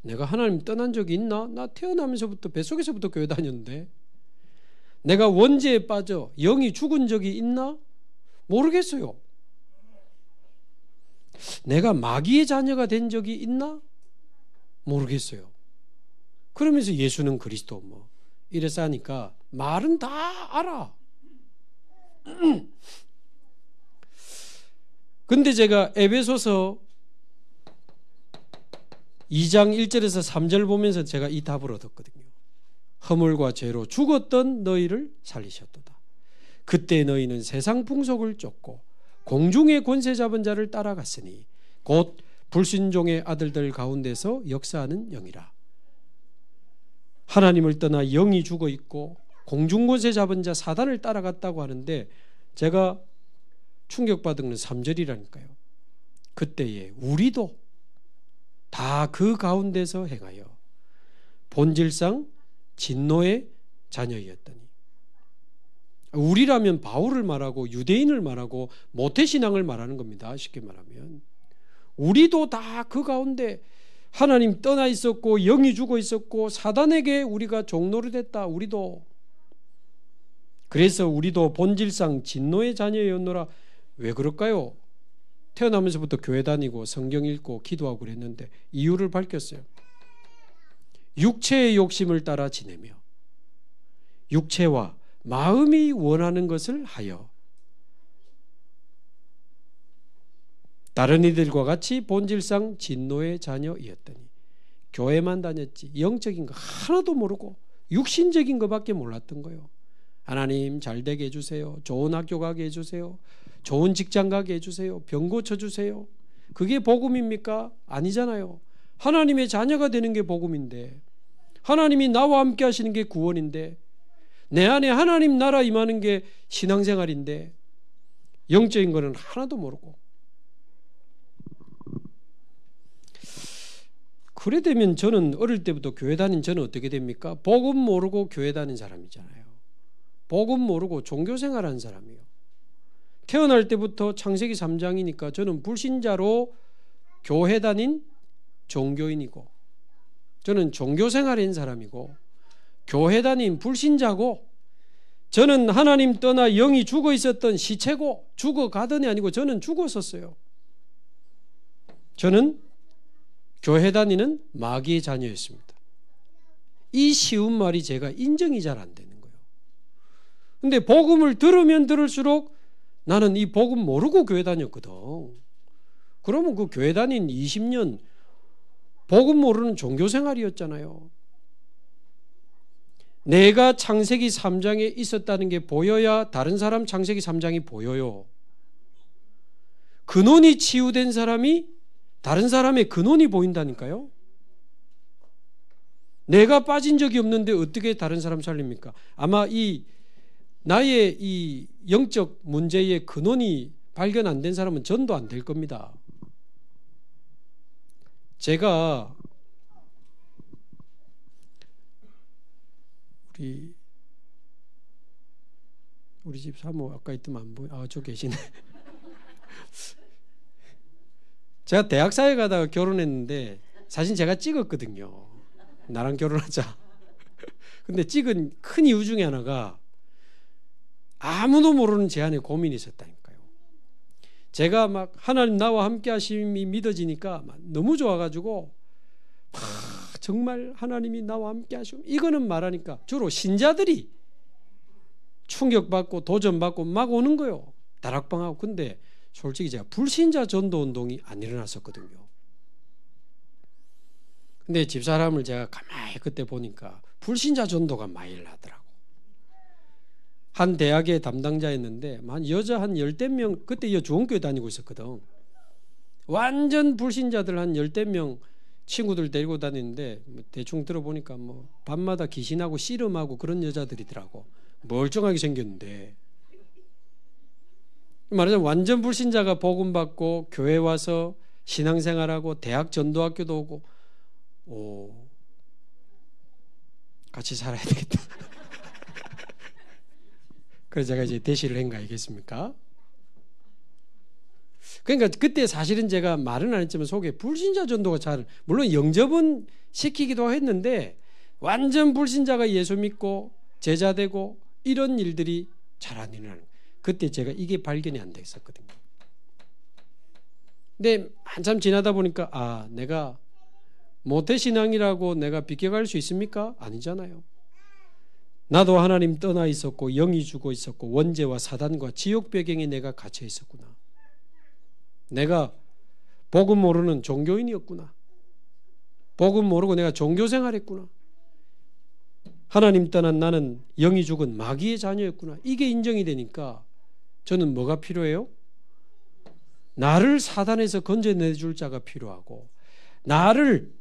내가 하나님 떠난 적이 있나? 나 태어나면서부터 뱃속에서부터 교회 다녔는데 내가 원죄에 빠져 영이 죽은 적이 있나? 모르겠어요. 내가 마귀의 자녀가 된 적이 있나? 모르겠어요. 그러면서 예수는 그리스도 뭐 이래서 하니까 말은 다 알아. 근데 제가 에베소서 2장 1절에서 3절 보면서 제가 이 답을 얻었거든요. 허물과 죄로 죽었던 너희를 살리셨도다. 그때 너희는 세상 풍속을 쫓고 공중의 권세 잡은 자를 따라갔으니 곧 불순종의 아들들 가운데서 역사하는 영이라. 하나님을 떠나 영이 죽어 있고 공중 권세 잡은 자 사단을 따라갔다고 하는데 제가 충격받은 건 3절이라니까요. 그때에 우리도 다 그 가운데서 행하여 본질상 진노의 자녀였더니. 우리라면 바울을 말하고 유대인을 말하고 모태신앙을 말하는 겁니다. 쉽게 말하면 우리도 다 그 가운데 하나님 떠나 있었고 영이 죽어 있었고 사단에게 우리가 종노릇했다. 우리도. 그래서 우리도 본질상 진노의 자녀였노라. 왜 그럴까요? 태어나면서부터 교회 다니고 성경 읽고 기도하고 그랬는데 이유를 밝혔어요. 육체의 욕심을 따라 지내며 육체와 마음이 원하는 것을 하여 다른 이들과 같이 본질상 진노의 자녀이었더니. 교회만 다녔지 영적인 거 하나도 모르고 육신적인 것밖에 몰랐던 거예요. 하나님 잘 되게 해주세요. 좋은 학교 가게 해주세요. 좋은 직장 가게 해주세요. 병 고쳐주세요. 그게 복음입니까? 아니잖아요. 하나님의 자녀가 되는 게 복음인데, 하나님이 나와 함께 하시는 게 구원인데, 내 안에 하나님 나라 임하는 게 신앙생활인데 영적인 거는 하나도 모르고. 그래 되면 저는 어릴 때부터 교회 다닌 저는 어떻게 됩니까? 복음 모르고 교회 다닌 사람이잖아요. 복음 모르고 종교생활하는 사람이에요. 태어날 때부터 창세기 3장이니까 저는 불신자로 교회 다닌 종교인이고, 저는 종교생활인 사람이고, 교회 다닌 불신자고, 저는 하나님 떠나 영이 죽어 있었던 시체고, 죽어가더니 아니고 저는 죽었었어요. 저는 교회 다니는 마귀의 자녀였습니다. 이 쉬운 말이 제가 인정이 잘 안 되는 거예요. 근데 복음을 들으면 들을수록 나는 이 복음 모르고 교회 다녔거든. 그러면 그 교회 다닌 20년 복음 모르는 종교생활이었잖아요. 내가 창세기 3장에 있었다는 게 보여야 다른 사람 창세기 3장이 보여요. 근원이 치유된 사람이 다른 사람의 근원이 보인다니까요. 내가 빠진 적이 없는데 어떻게 다른 사람 살립니까? 아마 나의 이 영적 문제의 근원이 발견 안 된 사람은 전도 안 될 겁니다. 제가 우리 집 사모 아까 있더만 안 보여. 저 계시네. 제가 대학사에 가다가 결혼했는데 사진 제가 찍었거든요. 나랑 결혼하자. 근데 찍은 큰 이유 중에 하나가 아무도 모르는 제 안에 고민이 있었다니까요. 제가 막 하나님 나와 함께 하심이 믿어지니까 너무 좋아가지고 정말 하나님이 나와 함께 하시고 이거는 말하니까 주로 신자들이 충격받고 도전받고 막 오는 거예요. 다락방하고. 근데 솔직히 제가 불신자 전도운동이 안 일어났었거든요. 근데 집사람을 제가 가만히 그때 보니까 불신자 전도가 많이 일어나더라고. 한 대학의 담당자였는데 여자 한 10명, 그때 중원교회 다니고 있었거든. 완전 불신자들 한 10명 친구들 데리고 다니는데 대충 들어보니까 밤마다 귀신하고 씨름하고 그런 여자들이더라고. 멀쩡하게 생겼는데 말하자면 완전 불신자가 복음 받고 교회 와서 신앙생활하고 대학 전도학교도 오고 같이 살아야 되겠다. 그래서 제가 이제 대시를 한 거 아니겠습니까? 그러니까 그때 사실은 제가 말은 안 했지만 속에 불신자 전도가 물론 영접은 시키기도 했는데 완전 불신자가 예수 믿고 제자 되고 이런 일들이 잘 안 일어나는 거예요. 그때 제가 이게 발견이 안 됐었거든요. 근데 한참 지나다 보니까 내가 모태신앙이라고 내가 비껴갈 수 있습니까? 아니잖아요. 나도 하나님 떠나 있었고 영이 죽어 있었고 원죄와 사단과 지옥 배경에 내가 갇혀 있었구나. 내가 복음 모르는 종교인이었구나. 복음 모르고 내가 종교생활했구나. 하나님 떠난 나는 영이 죽은 마귀의 자녀였구나. 이게 인정이 되니까 저는 뭐가 필요해요? 나를 사단에서 건져내줄 자가 필요하고 나를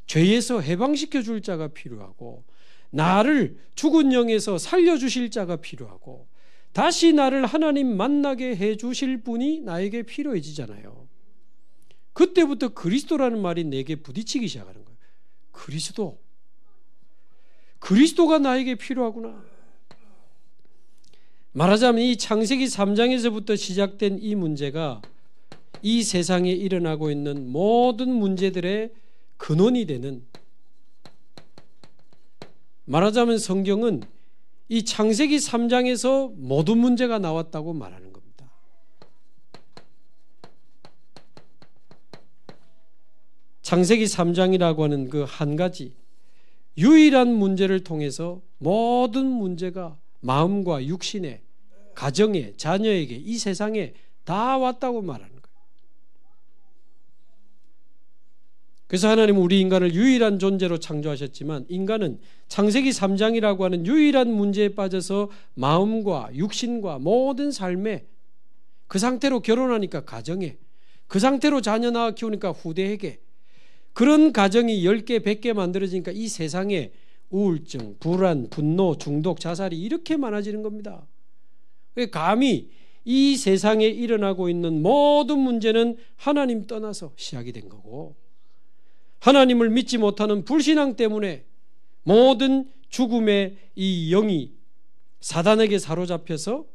죄에서 해방시켜 줄 자가 필요하고 나를 죽은 영에서 살려주실 자가 필요하고 다시 나를 하나님 만나게 해주실 분이 나에게 필요해지잖아요. 그때부터 그리스도라는 말이 내게 부딪히기 시작하는 거예요. 그리스도가 나에게 필요하구나. 말하자면 이 창세기 3장에서부터 시작된 이 문제가 이 세상에 일어나고 있는 모든 문제들의 근원이 되는, 말하자면 성경은 이 창세기 3장에서 모든 문제가 나왔다고 말하는 겁니다. 창세기 3장이라고 하는 그 한 가지 유일한 문제를 통해서 모든 문제가 마음과 육신에, 가정에, 자녀에게, 이 세상에 다 왔다고 말하는 거예요. 그래서 하나님은 우리 인간을 유일한 존재로 창조하셨지만 인간은 창세기 3장이라고 하는 유일한 문제에 빠져서 마음과 육신과 모든 삶에, 그 상태로 결혼하니까 가정에, 그 상태로 자녀 낳아 키우니까 후대에게, 그런 가정이 10개, 100개 만들어지니까 이 세상에 우울증, 불안, 분노, 중독, 자살이 이렇게 많아지는 겁니다. 감히 이 세상에 일어나고 있는 모든 문제는 하나님 떠나서 시작이 된 거고, 하나님을 믿지 못하는 불신앙 때문에 모든 죽음의 이 영이 사단에게 사로잡혀서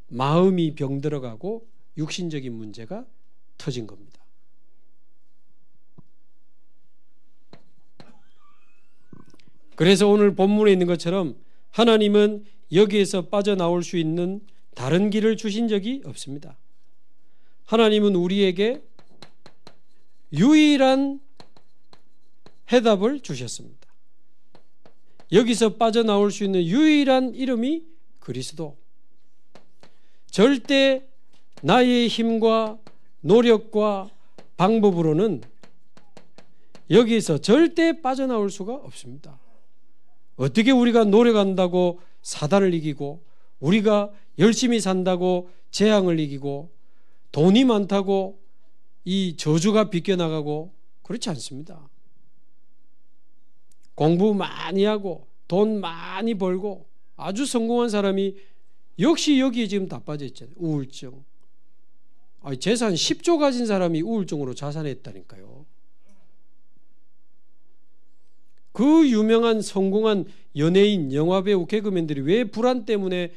마음이 병들어가고 육신적인 문제가 터진 겁니다. 그래서 오늘 본문에 있는 것처럼 하나님은 여기에서 빠져나올 수 있는 다른 길을 주신 적이 없습니다. 하나님은 우리에게 유일한 해답을 주셨습니다. 여기서 빠져나올 수 있는 유일한 이름이 그리스도. 절대 나의 힘과 노력과 방법으로는 여기에서 절대 빠져나올 수가 없습니다. 어떻게 우리가 노력한다고 사단을 이기고, 우리가 열심히 산다고 재앙을 이기고, 돈이 많다고 이 저주가 비껴나가고, 그렇지 않습니다. 공부 많이 하고 돈 많이 벌고 아주 성공한 사람이 역시 여기에 지금 다 빠져 있잖아요. 우울증. 재산 10조 가진 사람이 우울증으로 자살했다니까요. 그 유명한 성공한 연예인, 영화배우, 개그맨들이 왜 불안 때문에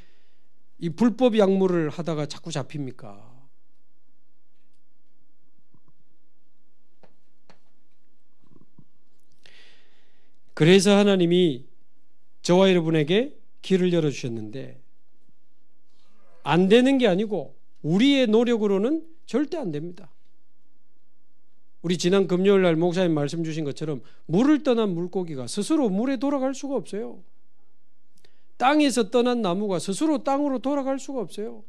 이 불법 약물을 하다가 자꾸 잡힙니까? 그래서 하나님이 저와 여러분에게 길을 열어주셨는데, 안 되는 게 아니고 우리의 노력으로는 절대 안 됩니다. 우리 지난 금요일 날 목사님 말씀 주신 것처럼 물을 떠난 물고기가 스스로 물에 돌아갈 수가 없어요. 땅에서 떠난 나무가 스스로 땅으로 돌아갈 수가 없어요.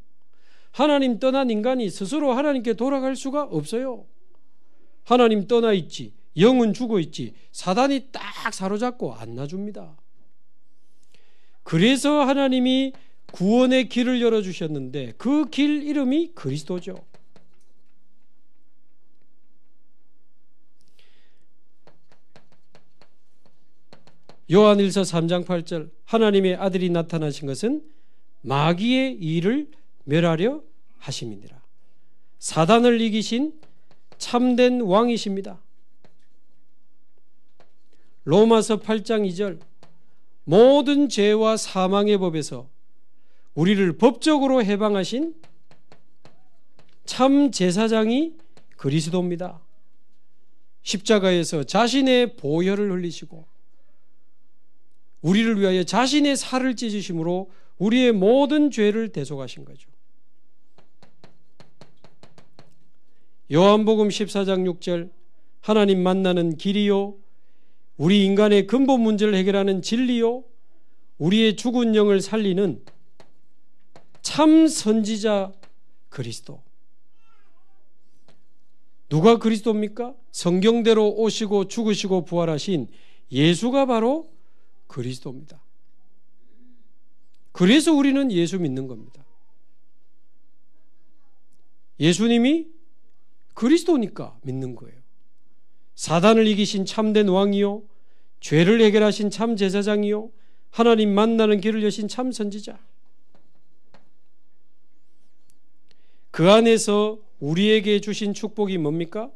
하나님 떠난 인간이 스스로 하나님께 돌아갈 수가 없어요. 하나님 떠나 있지, 영은 죽어 있지, 사단이 딱 사로잡고 안 놔줍니다. 그래서 하나님이 구원의 길을 열어주셨는데 그 길 이름이 그리스도죠. 요한일서 3장 8절, 하나님의 아들이 나타나신 것은 마귀의 일을 멸하려 하심이니라. 사단을 이기신 참된 왕이십니다. 로마서 8장 2절, 모든 죄와 사망의 법에서 우리를 법적으로 해방하신 참 제사장이 그리스도입니다. 십자가에서 자신의 보혈을 흘리시고 우리를 위하여 자신의 살을 찢으심으로 우리의 모든 죄를 대속하신 거죠. 요한복음 14장 6절, 하나님 만나는 길이요, 우리 인간의 근본 문제를 해결하는 진리요, 우리의 죽은 영을 살리는 참 선지자 그리스도. 누가 그리스도입니까? 성경대로 오시고 죽으시고 부활하신 예수가 바로 그리스도입니다. 그래서 우리는 예수 믿는 겁니다. 예수님이 그리스도니까 믿는 거예요. 사단을 이기신 참된 왕이요, 죄를 해결하신 참 제사장이요, 하나님 만나는 길을 여신 참 선지자. 그 안에서 우리에게 주신 축복이 뭡니까?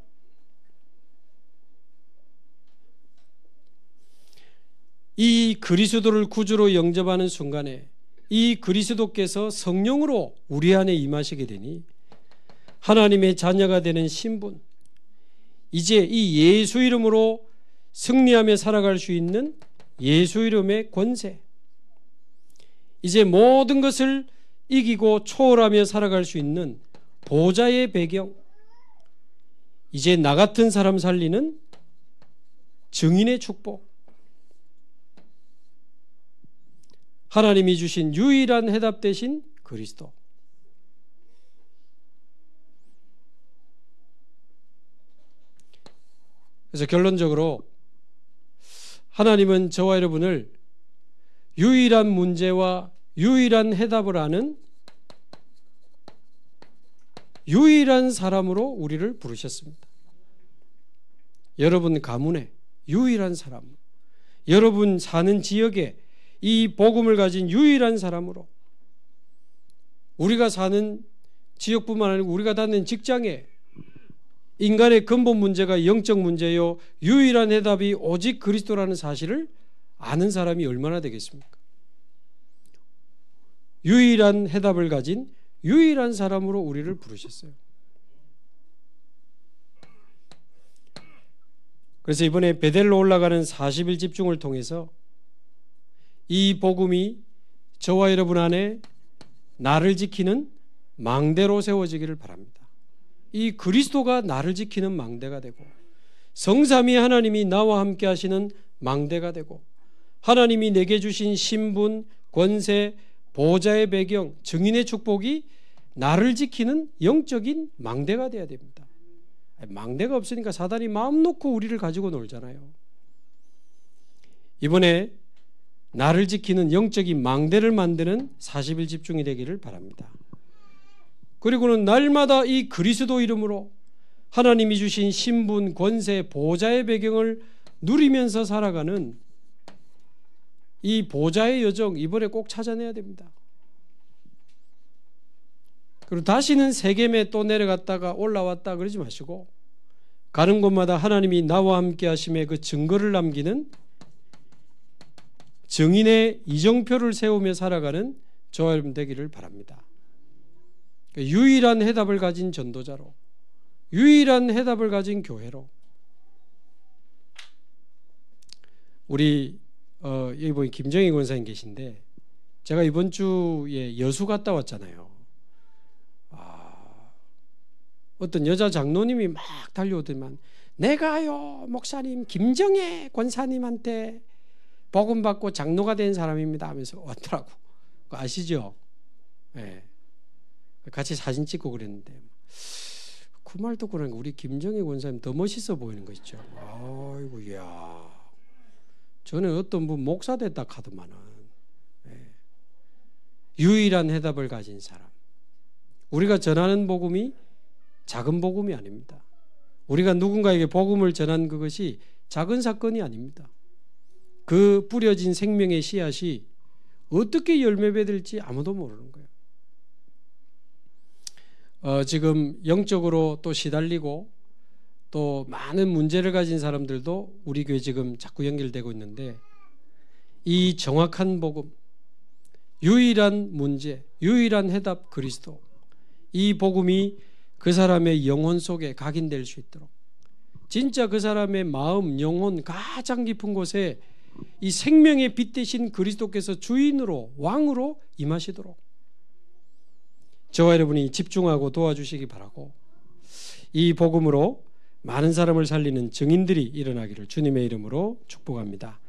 이 그리스도를 구주로 영접하는 순간에 이 그리스도께서 성령으로 우리 안에 임하시게 되니 하나님의 자녀가 되는 신분, 이제 이 예수 이름으로 승리하며 살아갈 수 있는 예수 이름의 권세, 이제 모든 것을 이기고 초월하며 살아갈 수 있는 보좌의 배경, 이제 나 같은 사람 살리는 증인의 축복, 하나님이 주신 유일한 해답 대신 그리스도. 그래서 결론적으로 하나님은 저와 여러분을 유일한 문제와 유일한 해답을 아는 유일한 사람으로 우리를 부르셨습니다. 여러분 가문에 유일한 사람, 여러분 사는 지역에 이 복음을 가진 유일한 사람으로, 우리가 사는 지역뿐만 아니고 우리가 다니는 직장에 인간의 근본 문제가 영적 문제요, 유일한 해답이 오직 그리스도라는 사실을 아는 사람이 얼마나 되겠습니까? 유일한 해답을 가진 유일한 사람으로 우리를 부르셨어요. 그래서 이번에 베델로 올라가는 40일 집중을 통해서 이 복음이 저와 여러분 안에 나를 지키는 망대로 세워지기를 바랍니다. 이 그리스도가 나를 지키는 망대가 되고 성삼위 하나님이 나와 함께 하시는 망대가 되고 하나님이 내게 주신 신분, 권세, 보호자의 배경, 증인의 축복이 나를 지키는 영적인 망대가 돼야 됩니다. 망대가 없으니까 사단이 마음 놓고 우리를 가지고 놀잖아요. 이번에 나를 지키는 영적인 망대를 만드는 40일 집중이 되기를 바랍니다. 그리고는 날마다 이 그리스도 이름으로 하나님이 주신 신분, 권세, 보호자의 배경을 누리면서 살아가는 이 보호자의 여정, 이번에 꼭 찾아내야 됩니다. 그리고 다시는 세겜에 또 내려갔다가 올라왔다 그러지 마시고 가는 곳마다 하나님이 나와 함께 하심의 그 증거를 남기는 증인의 이정표를 세우며 살아가는 저와 여러분 되기를 바랍니다. 유일한 해답을 가진 전도자로, 유일한 해답을 가진 교회로 우리 여기 보니 김정희 권사님 계신데 제가 이번 주에 여수 갔다 왔잖아요. 어떤 여자 장로님이 막 달려오더만 내가요 목사님 김정혜 권사님한테 복음 받고 장로가 된 사람입니다 하면서 왔더라고. 아시죠? 네. 같이 사진 찍고 그랬는데 그 말 듣고 나니까 우리 김정혜 권사님 더 멋있어 보이는 거 있죠. 아이고 이야 저는 어떤 분 목사 됐다 하더만은 네. 유일한 해답을 가진 사람. 우리가 전하는 복음이 작은 복음이 아닙니다. 우리가 누군가에게 복음을 전한 그것이 작은 사건이 아닙니다. 그 뿌려진 생명의 씨앗이 어떻게 열매 맺을지 아무도 모르는 거예요. 지금 영적으로 또 시달리고 또 많은 문제를 가진 사람들도 우리 교회 지금 자꾸 연결되고 있는데 이 정확한 복음, 유일한 문제, 유일한 해답 그리스도, 이 복음이 그 사람의 영혼 속에 각인될 수 있도록 진짜 그 사람의 마음, 영혼 가장 깊은 곳에 이 생명의 빛 대신 그리스도께서 주인으로 왕으로 임하시도록 저와 여러분이 집중하고 도와주시기 바라고 이 복음으로 많은 사람을 살리는 증인들이 일어나기를 주님의 이름으로 축복합니다.